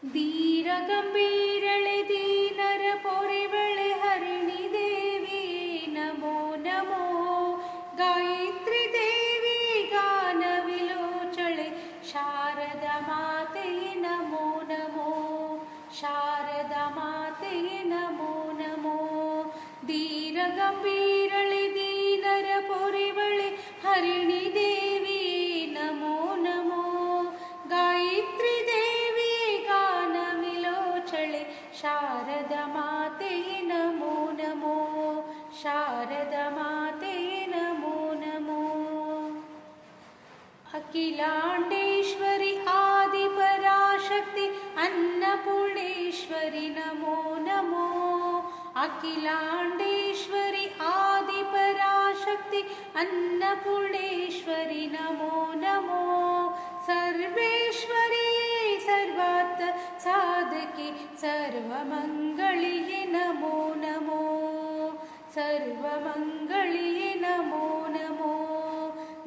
ಧೀರ ಗಂಭೀರಳೆ ದೀನರ ಪೊರೆವಳೆ ಹರಿಣಿ ದೇವಿ ನಮೋ ನಮೋ. ಗಾಯತ್ರಿ ದೇವಿ ಗಾನ ವಿಲೋಚಳೆ ಶಾರದ ಮಾತೆಯೇ ನಮೋ ನಮೋ. ಶಾರದ ಮಾತೆಯೇ ನಮೋ ನಮೋ. ಧೀರ ಗಂಭೀರಳೆ ದೀನರ ಪೊರೆವಳೆ ಹರಿಣಿ ದೇವಿ ನಮೋ ನಮೋ. ಗಾಯತ್ರಿ ದೇವಿ ಗಾನ ವಿಲೋಚಳೆ ಶಾರದ ಮಾತೆಯೇ ನಮೋ ನಮೋ. ಶಾರದ ಮಾತೆಯೇ ನಮೋ ನಮೋ. ಅಖಿಲಾಂಡೇಶ್ವರಿ ಆದಿಪರಾಶಕ್ತಿ ಅನ್ನಪೂರ್ಣೇಶ್ವರಿ ನಮೋ ನಮೋ. ಅಖಿಲಾಂಡೇಶ್ವರಿ ಆದಿಪರಾಶಕ್ತಿ ಅನ್ನಪೂರ್ಣೇಶ್ವರಿ ನಮೋ ನಮೋ. ಸರ್ವೇಶ್ವರಿ ಸರ್ವಾರ್ಥ ಸಾಧಕಿ ಸರ್ವಮಂಗಳಿಯೇ ನಮೋ ನಮೋ. ಸರ್ವಮಂಗಳಿಯೇ ನಮೋ ನಮೋ.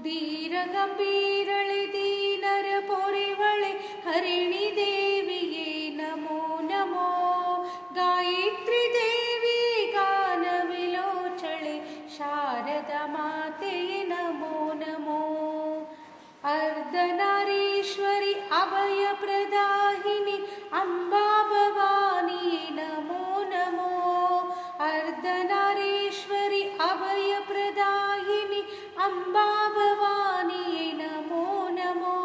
ಧೀರ ಗಂಭೀರಳೆ ದೀನರ ಪೊರೆವಳೆ ಹರಿಣಿ ದೇವಿಯೇ ನಮೋ ನಮೋ. ಗಾಯತ್ರಿ ದೇವಿ ಗಾನ ವಿಲೋಚಳೆ ಶಾರದ ಮಾತೆಯೇ ನಮೋ ನಮೋ. ಅರ್ಧನಾರೀಶ್ವರಿ ಅಭಯ ಪ್ರದಾಹಿನಿ ಅಂಬಾ ಭವಾನಿಯೇ ನಮೋ ನಮೋ. ಅರ್ಧನಾರೀಶ್ವರಿ ಅಭಯ ಪ್ರದಾಹಿನಿ ಅಂಬಾ ಭವಾನಿಯೇ ನಮೋ ನಮೋ.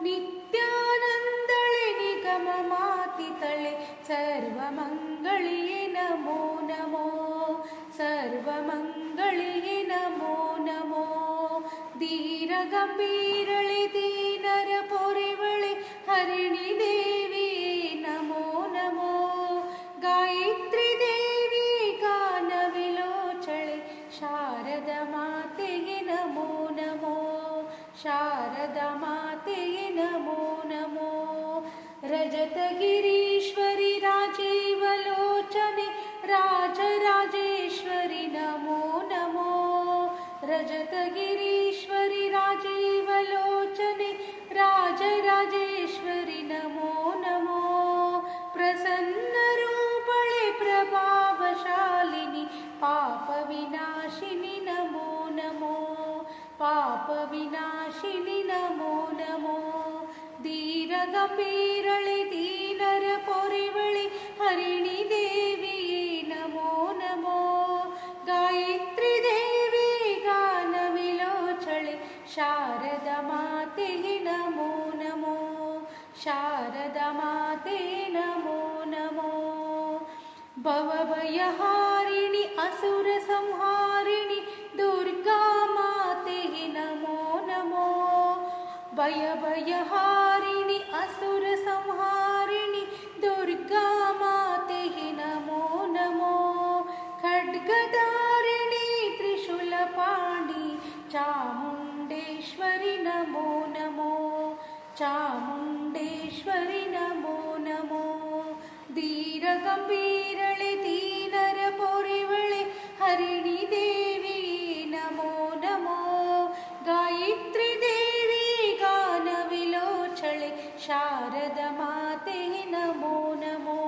ನಿತ್ಯಾನಂದಳೆ ನಿಗಮ ಮಾತಿತಳೆ ಸರ್ವಮಂಗಳಿಯೇ ನಮೋ ನಮೋ. ಸರ್ವಮಂಗಳಿಯೇ ನಮೋ ನಮೋ. ಧೀರ ಗಂಭೀರಳೆ ದೀನರ ಪೊರೆವಳೆ ಹರಿಣಿ ದೇವಿ ನಮೋ ನಮೋ. ಗಾಯತ್ರಿ ದೇವಿ ಗಾನ ವಿಲೋಚಳೆ ಶಾರದ ಮಾತೆಯೇ ನಮೋ ನಮೋ. ಶಾರದ ಮಾತೆಯೇ ನಮೋ ನಮೋ. ರಜತಗಿರೀಶ್ವರಿ ರಾಜೀವಲೋಚನೆ ರಾಜರಾಜೇಶ್ವರಿ ನಮೋ ನಮೋ. ರಜತಗಿರೀಶ್ವರಿ ರಾಜೀವಲೋಚನೆ ರಾಜರಾಜೇಶ್ವರಿ ನಮೋ ನಮೋ. ಪ್ರಸನ್ನ ರೂಪಳೆ ಪ್ರಭಾವಶಾಲಿನಿ ಪಾಪ ವಿನಾಶಿನಿ ನಮೋ ನಮೋ. ಪಾಪ ವಿನಾಶಿನಿ ನಮೋ ನಮೋ. ಧೀರ ಗಂಭೀರಳೆ ದೀನರ ಪೊರೆವಳೆ ಹರಿಣಿ ದೇವಿಯೇ ನಮೋ ನಮೋ. ಗಾಯತ್ರಿ ದೇವಿ ಗಾನ ವಿಲೋಚಳೆ ಶಾರದ ಮಾತೆಯೇ ನಮೋ ನಮೋ. ಶಾರದ ಮಾತೆಯೇ ನಮೋ ನಮೋ. ಭವಭಯಹಾರಿಣಿ ಅಸುರ ಸಂಹಾರಿಣಿ ದುರ್ಗಾ ಮಾತೆಯೇ ನಮೋ ನಮೋ. ಭಯಭಯಹಾರಿಣಿ ಅಸುರ ಸಂಹಾರಿಣಿ ದುರ್ಗಾ ಮಾತೆಯೇ ನಮೋ ನಮೋ. ಖಡ್ಗಧಾರಿಣಿ ತ್ರಿಶೂಲಪಾಣಿ ಚಾಮುಂಡೇಶ್ವರಿ ನಮೋ ನಮೋ. ಚಾಮುಂಡೇಶ್ವರಿ ನಮೋ ನಮೋ. ಧೀರ ಗಂಭೀರಳೆ ದೀನರ ಪೊರೆವಳೆ ಹರಿಣಿ ದೇವಿ ನಮೋ ನಮೋ. ಗಾಯತ್ರಿ ದೇವಿ ಗಾನ ವಿಲೋಚಳೆ ಶಾರದ ಮಾತೆಯೇ ನಮೋ ನಮೋ.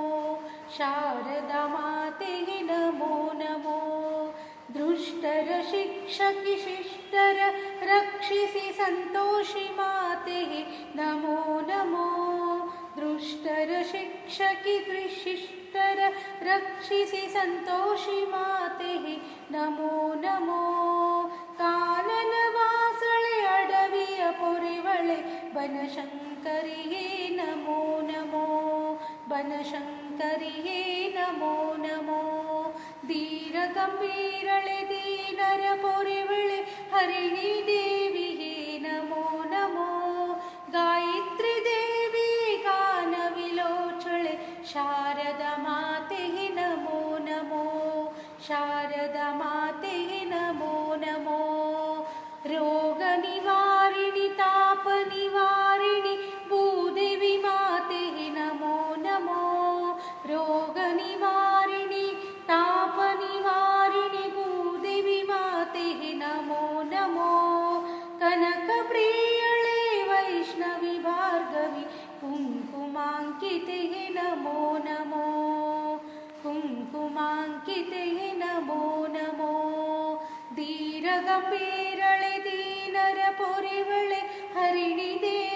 ಶಾರದ ಮಾತೆಯೇ ನಮೋ ನಮೋ. ದುಷ್ಟರ ಶಿಕ್ಷಕಿ ಶಿಷ್ಟರ ರಕ್ಷಿಸಿ ಸಂತೋಷಿ ಮಾತೆಯೇ ನಮೋ ನಮೋ. ದುಷ್ಟರ ಶಿಕ್ಷಕಿ ಶಿಷ್ಟರ ರಕ್ಷಿಸಿ ಸಂತೋಷಿ ಮಾತೆಯೇ ನಮೋ ನಮೋ. ಕಾನನ ವಾಸಳೆ ಅಡವಿಯ ಪೊರೆವಳೆ ಬನಶಂಕರಿಯೇ ನಮೋ ನಮೋ. ಬನಶಂಕರಿಯೇ ನಮೋ ನಮೋ. ಧೀರ ಗಂಭೀರಳೆ ದೀನರ ಪೊರೆವಳೆ ಹರಿಣಿ ದೇವಿಯೇ ನಮೋ ನಮೋ. ಗಾಯತ್ರಿ ದೇವಿ ಗಾನ ವಿಲೋಚಳೆ ಶಾರದ ಮಾತೆಯೇ ನಮೋ ನಮೋ. ಶಾರದ ಮಾತೆಯೇ ನಮೋ ನಮೋ. ರೋಗ ನಿವಾರಿಣಿ ತಾಪ ನಿವಾರಿಣಿ ಭೂದೇವಿ ಮಾತೆಯೇ ನಮೋ ನಮೋ. ರೋಗ ನಿವಾರಿಣಿ ತಾಪ ನಿವಾರಿಣಿ ಭೂದೇವಿ ಮಾತೆಯೇ ನಮೋ ನಮೋ. ಕನಕ ಪ್ರಿಯಳೆ ವೈಷ್ಣವಿ ಭಾರ್ಗವಿ ಕುಂಕುಮಾಂಕಿತೆ नमो कुङ्कुमाङ्किते नमो नमो धीरगम्भीरळे दीनर पोरिवळे हरिणि देवी